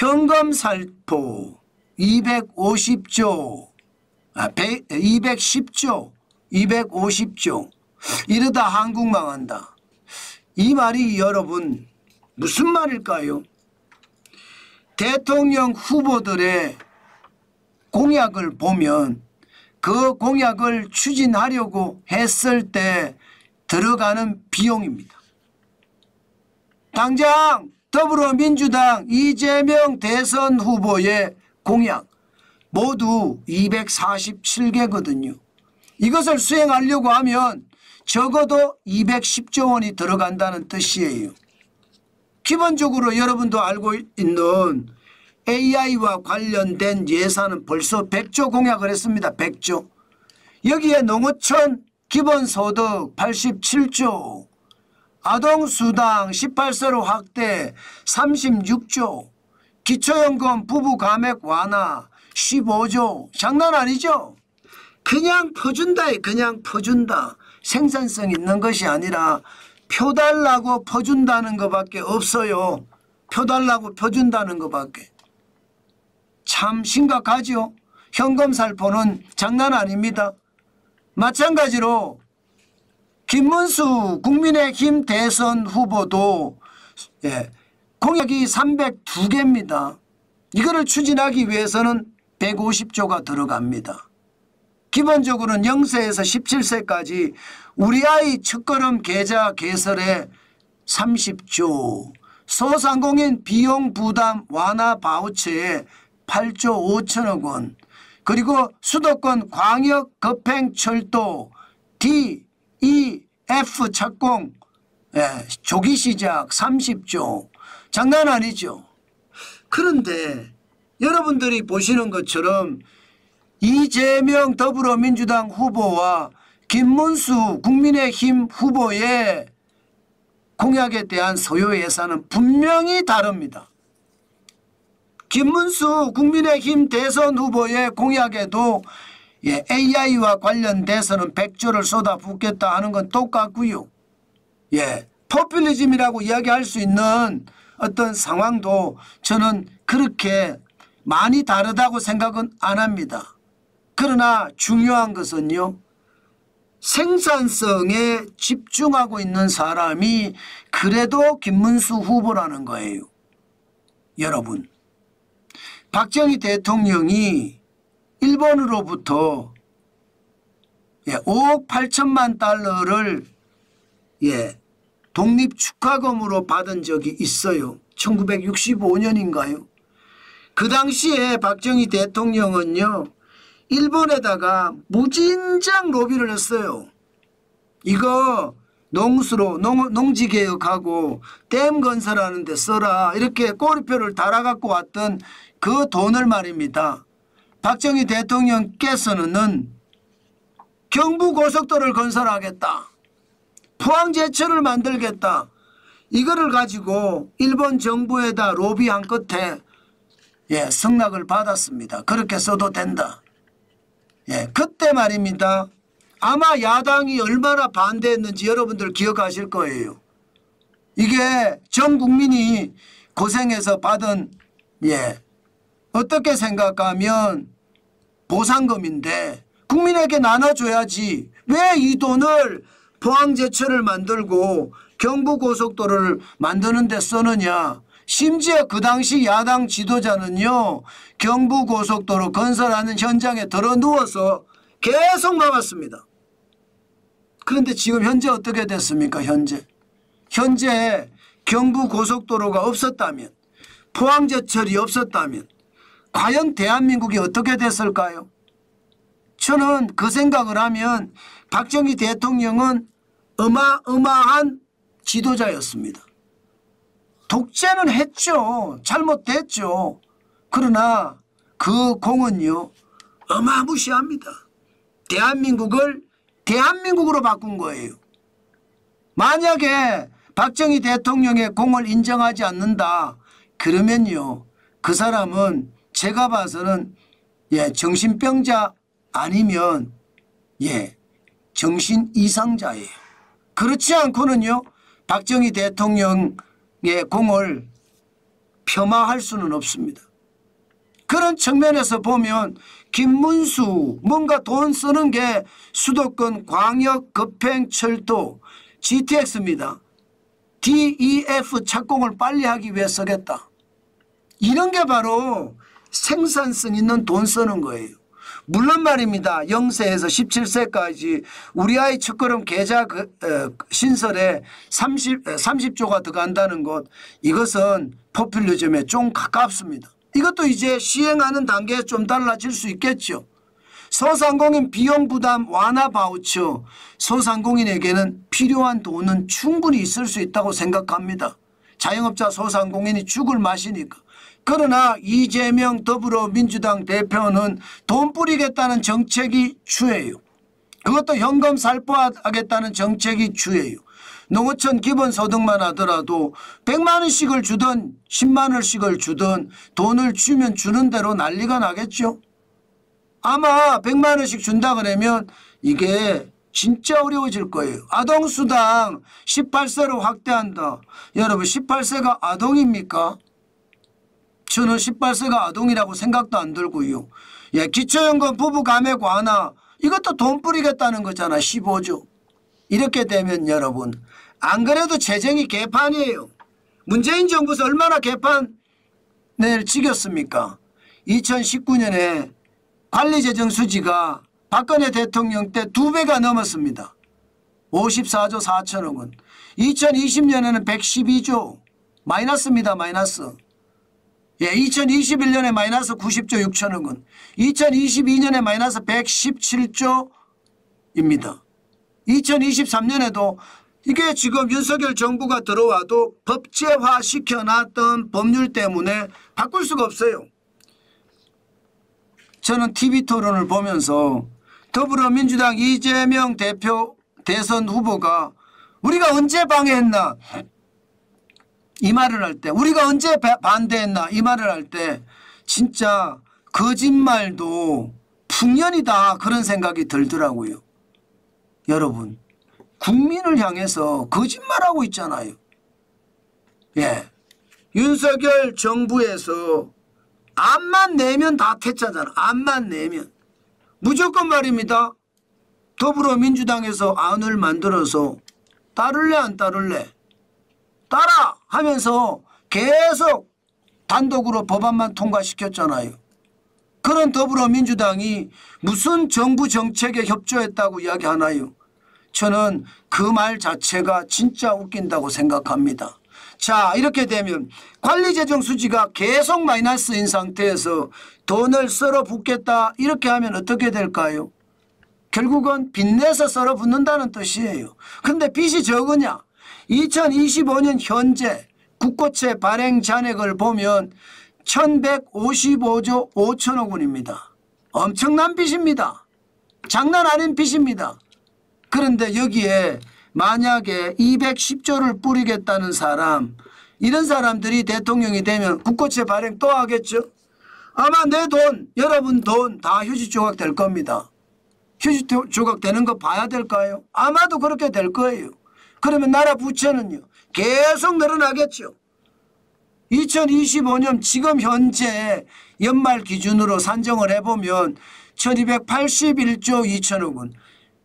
현금 살포 250조, 210조, 250조 이러다 한국 망한다. 이 말이 여러분 무슨 말일까요? 대통령 후보들의 공약을 보면 그 공약을 추진하려고 했을 때 들어가는 비용입니다. 당장 더불어민주당 이재명 대선 후보의 공약 모두 247개거든요. 이것을 수행하려고 하면 적어도 210조 원이 들어간다는 뜻이에요. 기본적으로 여러분도 알고 있는 AI와 관련된 예산은 벌써 100조 공약을 했습니다. 100조. 여기에 농어촌 기본소득 87조, 아동수당 18세로 확대 36조, 기초연금 부부 감액 완화 15조. 장난 아니죠? 그냥 퍼준다에 그냥 퍼준다. 생산성 있는 것이 아니라 표 달라고 퍼준다는 것밖에 없어요. 표 달라고 퍼준다는 것밖에. 참 심각하죠. 현금 살포는 장난 아닙니다. 마찬가지로 김문수 국민의힘 대선 후보도 공약이 302개입니다. 이거를 추진하기 위해서는 150조가 들어갑니다. 기본적으로는 0세에서 17세까지 우리 아이 첫걸음 계좌 개설에 30조, 소상공인 비용 부담 완화 바우처에 8조 5천억 원, 그리고 수도권 광역 급행철도 D, E, F 착공 조기 시작 30조. 장난 아니죠. 그런데 여러분들이 보시는 것처럼 이재명 더불어민주당 후보와 김문수 국민의힘 후보의 공약에 대한 소요 예산은 분명히 다릅니다. 김문수 국민의힘 대선 후보의 공약에도 AI와 관련돼서는 100조를 쏟아붓겠다 하는 건 똑같고요. 포퓰리즘이라고 이야기할 수 있는 어떤 상황도 저는 그렇게 많이 다르다고 생각은 안 합니다. 그러나 중요한 것은요, 생산성에 집중하고 있는 사람이 그래도 김문수 후보라는 거예요. 여러분, 박정희 대통령이 일본으로부터 5억 8천만 달러를 독립축하금으로 받은 적이 있어요. 1965년인가요? 그 당시에 박정희 대통령은요, 일본에다가 무진장 로비를 했어요. 이거 농수로 농지개혁하고 댐 건설하는 데 써라, 이렇게 꼬리표를 달아갖고 왔던 그 돈을 말입니다. 박정희 대통령께서는 경부고속도로를 건설하겠다, 포항제철을 만들겠다, 이거를 가지고 일본 정부에다 로비한 끝에 승낙을 받았습니다. 그렇게 써도 된다. 그때 말입니다. 아마 야당이 얼마나 반대했는지 여러분들 기억하실 거예요. 이게 전 국민이 고생해서 받은 어떻게 생각하면 보상금인데 국민에게 나눠줘야지 왜 이 돈을 포항제철을 만들고 경부고속도로를 만드는 데 쓰느냐. 심지어 그 당시 야당 지도자는요, 경부고속도로 건설하는 현장에 들어 누워서 계속 막았습니다. 그런데 지금 현재 어떻게 됐습니까? 현재 경부고속도로가 없었다면, 포항제철이 없었다면 과연 대한민국이 어떻게 됐을까요? 저는 그 생각을 하면 박정희 대통령은 어마어마한 지도자였습니다. 독재는 했죠. 잘못됐죠. 그러나 그 공은요, 어마무시합니다. 대한민국을 대한민국으로 바꾼 거예요. 만약에 박정희 대통령의 공을 인정하지 않는다 그러면요, 그 사람은 제가 봐서는 정신병자 아니면 정신 이상자예요. 그렇지 않고는요, 박정희 대통령의 공을 폄하할 수는 없습니다. 그런 측면에서 보면 김문수 뭔가 돈 쓰는 게 수도권 광역급행철도 GTX입니다. DEF 착공을 빨리 하기 위해 쓰겠다. 이런 게 바로 생산성 있는 돈 쓰는 거예요. 물론 말입니다. 0세에서 17세까지 우리 아이 첫걸음 계좌 신설에 30조가 들어간다는 것, 이것은 포퓰리즘에 좀 가깝습니다. 이것도 이제 시행하는 단계에 좀 달라질 수 있겠죠. 소상공인 비용 부담 완화 바우처, 소상공인에게는 필요한 돈은 충분히 있을 수 있다고 생각합니다. 자영업자 소상공인이 죽을 맛이니까. 그러나 이재명 더불어민주당 대표는 돈 뿌리겠다는 정책이 주예요. 그것도 현금 살포하겠다는 정책이 주예요. 농어촌 기본소득만 하더라도 100만 원씩을 주든 10만 원씩을 주든 돈을 주면 주는 대로 난리가 나겠죠. 아마 100만 원씩 준다 그러면 이게 진짜 어려워질 거예요. 아동수당 18세로 확대한다. 여러분 18세가 아동입니까? 저는 18세가 아동이라고 생각도 안 들고요. 예, 기초연금 부부 감액 완화, 이것도 돈 뿌리겠다는 거잖아. 15조. 이렇게 되면 여러분, 안 그래도 재정이 개판이에요. 문재인 정부에서 얼마나 개판을 지겼습니까? 2019년에 관리재정 수지가 박근혜 대통령 때 2배가 넘었습니다. 54조 4천억 원. 2020년에는 112조 마이너스입니다. 마이너스. 예, 2021년에 마이너스 90조 6천억 원. 2022년에 마이너스 117조입니다. 2023년에도 이게 지금 윤석열 정부가 들어와도 법제화 시켜놨던 법률 때문에 바꿀 수가 없어요. 저는 TV토론을 보면서 더불어민주당 이재명 대표 대선 후보가 우리가 언제 방해했나 이 말을 할 때, 우리가 언제 반대했나 이 말을 할 때 진짜 거짓말도 풍년이다 그런 생각이 들더라고요. 여러분, 국민을 향해서 거짓말하고 있잖아요. 예, 윤석열 정부에서 암만 내면 다 퇴짜잖아. 암만 내면. 무조건 말입니다. 더불어민주당에서 안을 만들어서 따를래 안 따를래? 따라 하면서 계속 단독으로 법안만 통과시켰잖아요. 그런 더불어민주당이 무슨 정부 정책에 협조했다고 이야기하나요? 저는 그 말 자체가 진짜 웃긴다고 생각합니다. 자, 이렇게 되면 관리재정 수지가 계속 마이너스인 상태에서 돈을 썰어 붓겠다 이렇게 하면 어떻게 될까요? 결국은 빚내서 썰어 붓는다는 뜻이에요. 근데 빚이 적으냐? 2025년 현재 국고채 발행 잔액을 보면 1155조 5천억 원입니다. 엄청난 빚입니다. 장난 아닌 빚입니다. 그런데 여기에 만약에 210조를 뿌리겠다는 사람, 이런 사람들이 대통령이 되면 국고채 발행 또 하겠죠. 아마 내 돈, 여러분 돈 다 휴지 조각 될 겁니다. 휴지 조각 되는 거 봐야 될까요? 아마도 그렇게 될 거예요. 그러면 나라 부채는요 계속 늘어나겠죠. 2025년 지금 현재 연말 기준으로 산정을 해보면 1281조 2천억 원.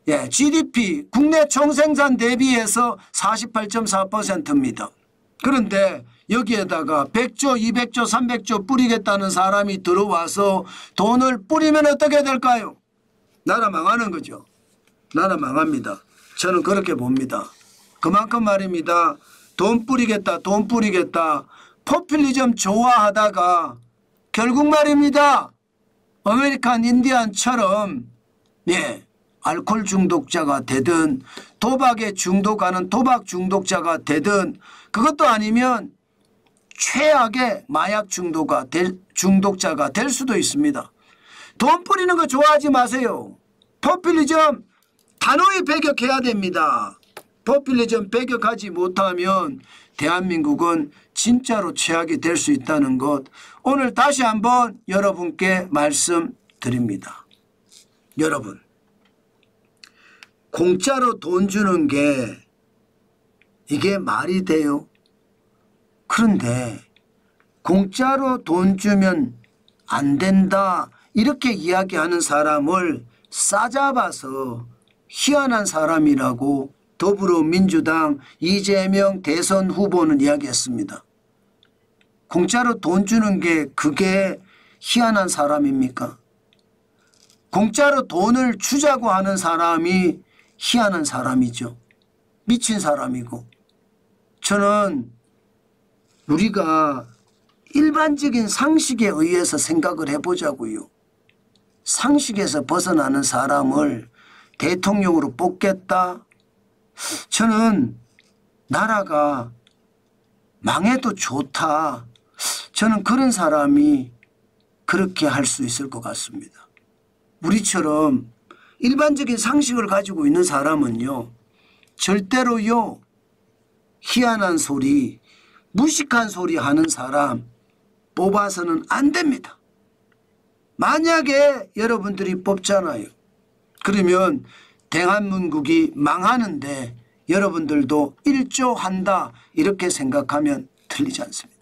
예, GDP 국내 총생산 대비해서 48.4%입니다. 그런데 여기에다가 100조, 200조, 300조 뿌리겠다는 사람이 들어와서 돈을 뿌리면 어떻게 될까요? 나라 망하는 거죠. 나라 망합니다. 저는 그렇게 봅니다. 그만큼 말입니다. 돈 뿌리겠다, 돈 뿌리겠다. 포퓰리즘 좋아하다가 결국 말입니다. 아메리칸 인디언처럼 예, 알코올 중독자가 되든 도박에 중독하는 도박 중독자가 되든 그것도 아니면 최악의 마약 중독자가 될 수도 있습니다. 돈 뿌리는 거 좋아하지 마세요. 포퓰리즘 단호히 배격해야 됩니다. 포퓰리즘 배격하지 못하면 대한민국은 진짜로 최악이 될 수 있다는 것, 오늘 다시 한번 여러분께 말씀드립니다. 여러분, 공짜로 돈 주는 게 이게 말이 돼요? 그런데 공짜로 돈 주면 안 된다 이렇게 이야기하는 사람을 싸잡아서 희한한 사람이라고 더불어민주당 이재명 대선 후보는 이야기했습니다. 공짜로 돈 주는 게 그게 희한한 사람입니까? 공짜로 돈을 주자고 하는 사람이 희한한 사람이죠. 미친 사람이고. 저는 우리가 일반적인 상식에 의해서 생각을 해보자고요. 상식에서 벗어나는 사람을 대통령으로 뽑겠다? 저는 나라가 망해도 좋다. 저는 그런 사람이 그렇게 할 수 있을 것 같습니다. 우리처럼 일반적인 상식을 가지고 있는 사람은요. 절대로요. 희한한 소리, 무식한 소리 하는 사람 뽑아서는 안 됩니다. 만약에 여러분들이 뽑잖아요. 그러면 대한민국이 망하는데 여러분들도 일조한다 이렇게 생각하면 틀리지 않습니다.